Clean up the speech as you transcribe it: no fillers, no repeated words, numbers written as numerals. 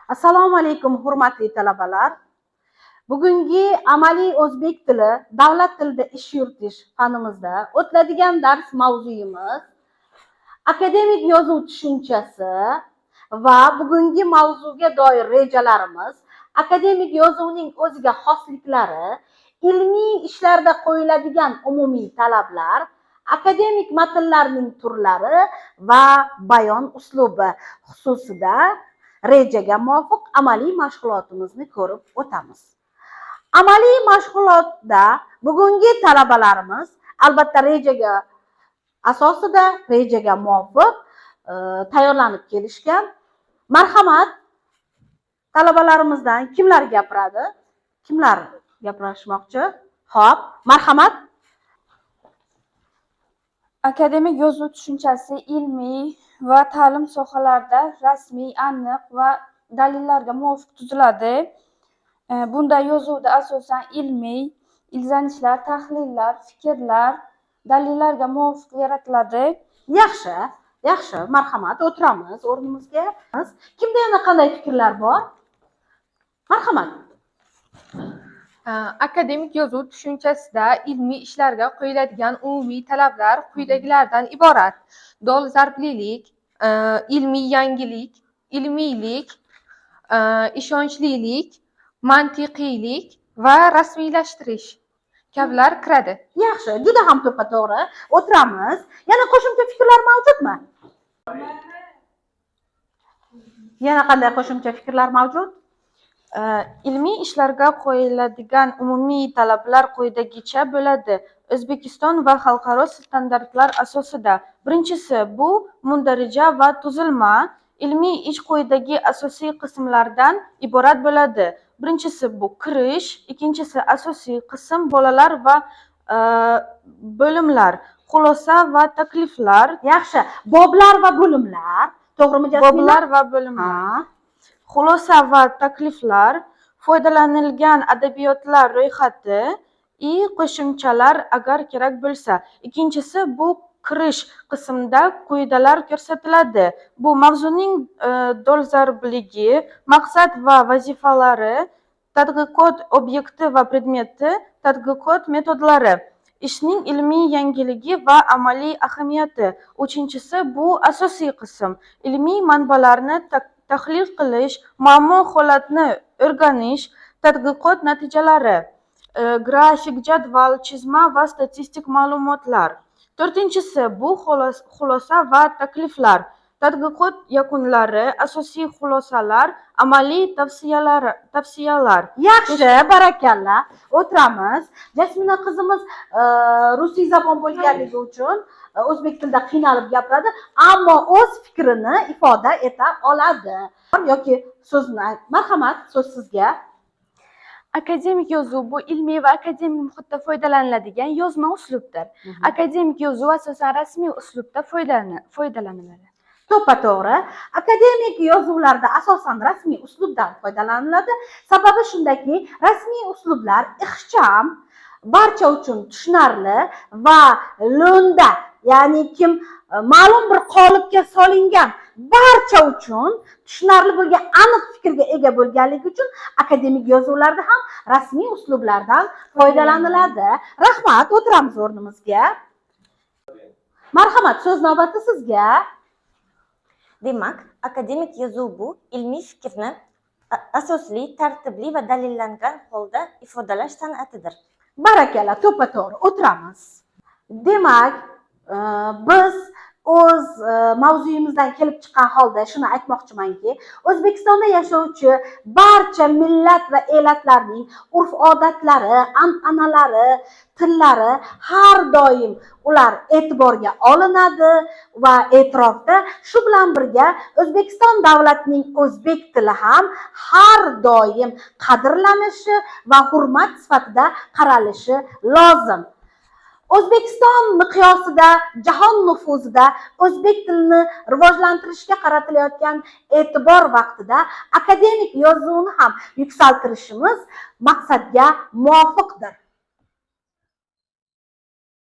Assalomu alaykum hurmatli talabalar. Bugungi amaliy o'zbek tili davlat tilida ish yuritish fanimizda o'tiladigan dars mavzuyimiz akademik yozuv tushunchasi va bugungi mavzuga doir rejalarimiz, akademik yozuvning o'ziga xosliklari, ilmiy ishlarda qo'yiladigan umumiy talablar, akademik matnlarning turlari va bayon uslubi xususida rejaga muvofiq amaliy mashg'ulotimizni ko'rib o'tamiz. Amaliy mashg'ulotda bugungi talabalarimiz albatta rejaga asosida rejaga muvofiq tayyorlanib kelishgan. Marhamat, talabalarimizdan kimlar gapiradi? Kimlar gapirishmoqchi? Xo'p, marhamat. Akademik yozuv tushunchasi ilmiy va ta'lim sohalarida rasmiy, aniq va dalillarga muvofiq tuziladi. Bunda yozuvda asosan ilmiy izlanishlar, tahlillar, fikrlar dalillarga muvofiq yaratiladi. Yaxshi, marhamat, o'tiramiz o'rnimizga. Kimda yana qanday fikrlar bor? Marhamat. Akademik yozuv tushunchasida ilmiy ishlarga qo'yiladigan umumiy talablar quyidagilardan iborat: dolzarblilik, ilmiy yangilik, ilmiylik, ishonchlilik, mantiqiylik va rasmiylashtirish kabilar kiradi. Yaxshi, juda ham to'g'ri. O'tiramiz. Yana qo'shimcha fikrlar mavjudmi? Yana qanday qo'shimcha fikrlar mavjud? Ilmiy ishlarga qo'yiladigan umumiy talablar quyidagicha bo'ladi. O'zbekiston va xalqaro standartlar asosida. Birinchisi bu mundarija va tuzilma. Ilmiy ish quyidagi asosiy qismlardan iborat bo'ladi. Birinchisi bu kirish, ikkinchisi asosiy qism bolalar va bo'limlar, xulosa va takliflar. Yaxshi, boblar va bo'limlar. To'g'rimi Jasmina? Boblar va bo'limlar. Xulosa va takliflar, foydalanilgan adabiyotlar ro'yxati и qo'shimchalar agar kerak bo'lsa. Ikkinchisi bu kirish qismida quyidalar ko'rsatiladi. Bu mavzuning dolzarbligi, maqsad va vazifalari, tadqiqot obyekti va predmeti, tadqiqot metodlari, ishning ilmiy yangiligi va amaliy ahamiyati. Uchinchisi bu asosiy qism, ilmiy manbalarni tahlil qilish, muammo holatni o'rganish, tadqiqot natijalari, grafik, jadval, chizma va statistik ma'lumotlar. To'rtinchisi bu xulosa va takliflar, tadqiqot yakunlari, asosiy xulosalar, amaliy tavsiyalar. Yaxshi, barakalla. O'tiramiz. Jasmina qizimiz rusiy zabon bo'lganligi uchun o'zbek tilida qiynalib gapiradi, ammo o'z fikrini ifoda eta oladi. Yoki so'zni, marhamat, so'z sizga. Akademik yozuv bu ilmiy va akademik muhitda foydalaniladigan yozma uslubdir. Akademik yozuv asosan rasmiy uslubda foydalaniladi. To'g'ri. Akademik yozuvlarda asosan rasmiy uslubdan foydalaniladi. Sababi shundaki, rasmiy uslublar ixcham, barcha uchun tushunarli va lo'nda, ya'ni kim ma'lum bir qolipga solingan barcha uchun tushunarli bo'lgan aniq fikrga ega bo'lganligi uchun akademik yozuvlarda ham rasmiy uslublardan foydalaniladi. Rahmat, o'tiramiz o'rnimizga. Marhamat, so'z navbati sizga. Demak, akademik yozuv bu ilmiy fikrni asosli, tartibli va dalillangan holda ifodalash san'atidir. Barakalla, to'g'ri, o'tiramiz. Demak, biz o'z mavzuyimizdan kelib chiqqan holda shuni aytmoqchimanki, O'zbekistonda yashovchi barcha millat va elatlarning urf-odatlari, an'analari, tillari har doim ular e'tiborga olinadi va e'tirofda. Shu bilan birga O'zbekiston davlatining o'zbek tili ham har doim qadrlanishi va hurmat sifatida qaralishi lozim. O'zbekiston miqyosida, jahon nufuzida o'zbek tilini rivojlantirishga qaratilayotgan e'tibor vaqtida akademik yozuvni ham yuksaltirishimiz maqsadga muvofiqdir.